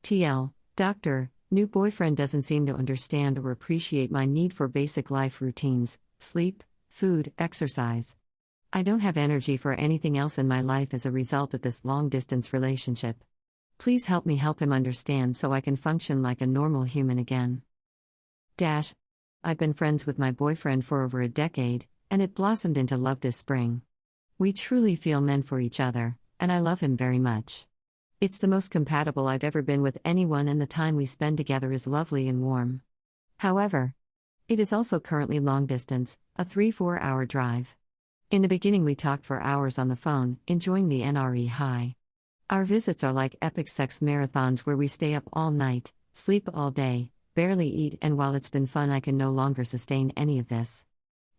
TL, Doctor, new boyfriend doesn't seem to understand or appreciate my need for basic life routines, sleep, food, exercise. I don't have energy for anything else in my life as a result of this long-distance relationship. Please help me help him understand so I can function like a normal human again. I've been friends with my boyfriend for over a decade, and it blossomed into love this spring. We truly feel meant for each other, and I love him very much. It's the most compatible I've ever been with anyone, and the time we spend together is lovely and warm. However, it is also currently long distance, a 3-4 hour drive. In the beginning we talked for hours on the phone, enjoying the NRE high. Our visits are like epic sex marathons where we stay up all night, sleep all day, barely eat, and while it's been fun I can no longer sustain any of this.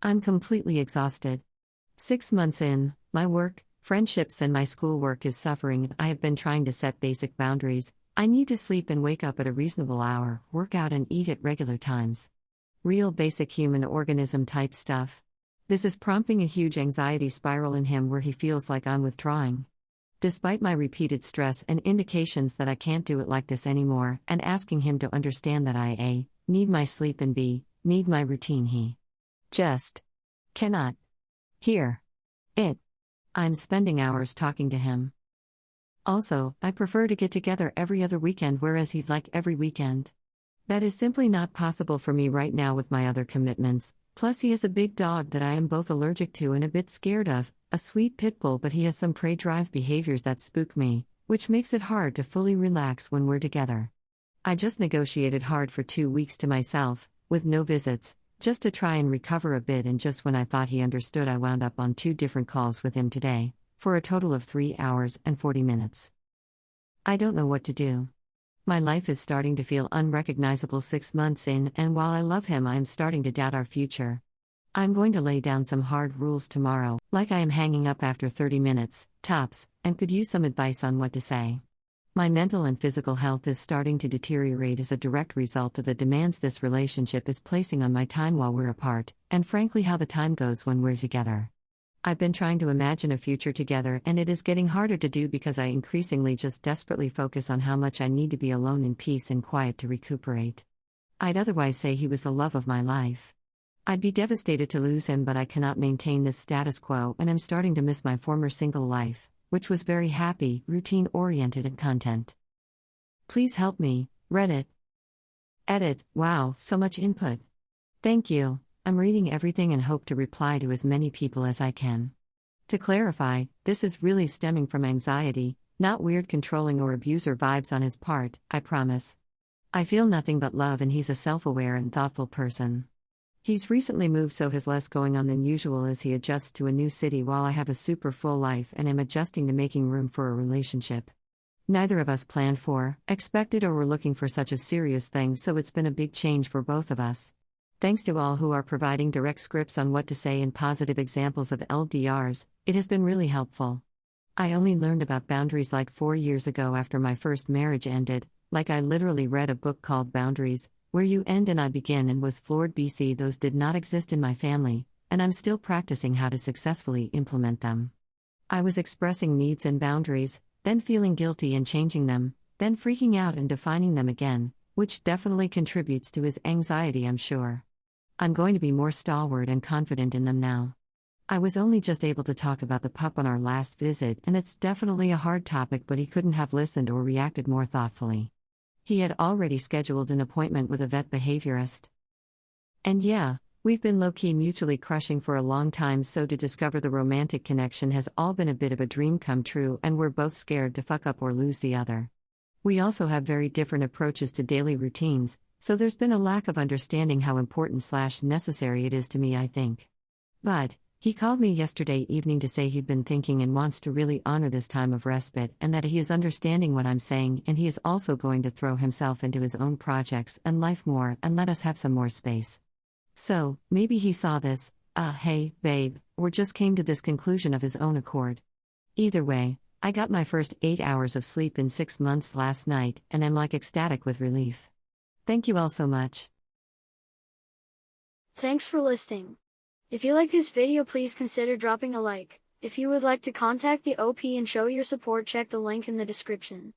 I'm completely exhausted. 6 months in, my work, friendships and my schoolwork is suffering. I have been trying to set basic boundaries. I need to sleep and wake up at a reasonable hour, work out and eat at regular times. Real basic human organism type stuff. This is prompting a huge anxiety spiral in him where he feels like I'm withdrawing. Despite my repeated stress and indications that I can't do it like this anymore, and asking him to understand that I A. need my sleep and B. need my routine, he just cannot hear it. I'm spending hours talking to him. Also, I prefer to get together every other weekend whereas he'd like every weekend. That is simply not possible for me right now with my other commitments. Plus he has a big dog that I am both allergic to and a bit scared of, a sweet pit bull, but he has some prey drive behaviors that spook me, which makes it hard to fully relax when we're together. I just negotiated hard for 2 weeks to myself, with no visits, just to try and recover a bit, and just when I thought he understood I wound up on 2 different calls with him today, for a total of 3 hours and 40 minutes. I don't know what to do. My life is starting to feel unrecognizable 6 months in, and while I love him I am starting to doubt our future. I'm going to lay down some hard rules tomorrow, like I am hanging up after 30 minutes, tops, and could use some advice on what to say. My mental and physical health is starting to deteriorate as a direct result of the demands this relationship is placing on my time while we're apart, and frankly how the time goes when we're together. I've been trying to imagine a future together, and it is getting harder to do because I increasingly just desperately focus on how much I need to be alone in peace and quiet to recuperate. I'd otherwise say he was the love of my life. I'd be devastated to lose him, but I cannot maintain this status quo, and I'm starting to miss my former single life, which was very happy, routine-oriented and content. Please help me, Reddit. Edit, wow, so much input. Thank you. I'm reading everything and hope to reply to as many people as I can. To clarify, this is really stemming from anxiety, not weird controlling or abuser vibes on his part, I promise. I feel nothing but love, and he's a self-aware and thoughtful person. He's recently moved, so has less going on than usual as he adjusts to a new city, while I have a super full life and am adjusting to making room for a relationship. Neither of us planned for, expected, or were looking for such a serious thing, so it's been a big change for both of us. Thanks to all who are providing direct scripts on what to say and positive examples of LDRs, it has been really helpful. I only learned about boundaries like 4 years ago after my first marriage ended, like I literally read a book called Boundaries, Where You End and I Begin, and was floored. Those did not exist in my family, and I'm still practicing how to successfully implement them. I was expressing needs and boundaries, then feeling guilty and changing them, then freaking out and defining them again, which definitely contributes to his anxiety, I'm sure. I'm going to be more stalwart and confident in them now. I was only just able to talk about the pup on our last visit, and it's definitely a hard topic, but he couldn't have listened or reacted more thoughtfully. He had already scheduled an appointment with a vet behaviorist. And yeah, we've been low-key mutually crushing for a long time, so to discover the romantic connection has all been a bit of a dream come true, and we're both scared to fuck up or lose the other. We also have very different approaches to daily routines, so there's been a lack of understanding how important/necessary it is to me, I think. But he called me yesterday evening to say he'd been thinking and wants to really honor this time of respite, and that he is understanding what I'm saying, and he is also going to throw himself into his own projects and life more and let us have some more space. So, maybe he saw this, hey, babe, or just came to this conclusion of his own accord. Either way, I got my first 8 hours of sleep in 6 months last night, and I'm like ecstatic with relief. Thank you all so much. Thanks for listening. If you like this video, please consider dropping a like. If you would like to contact the OP and show your support, check the link in the description.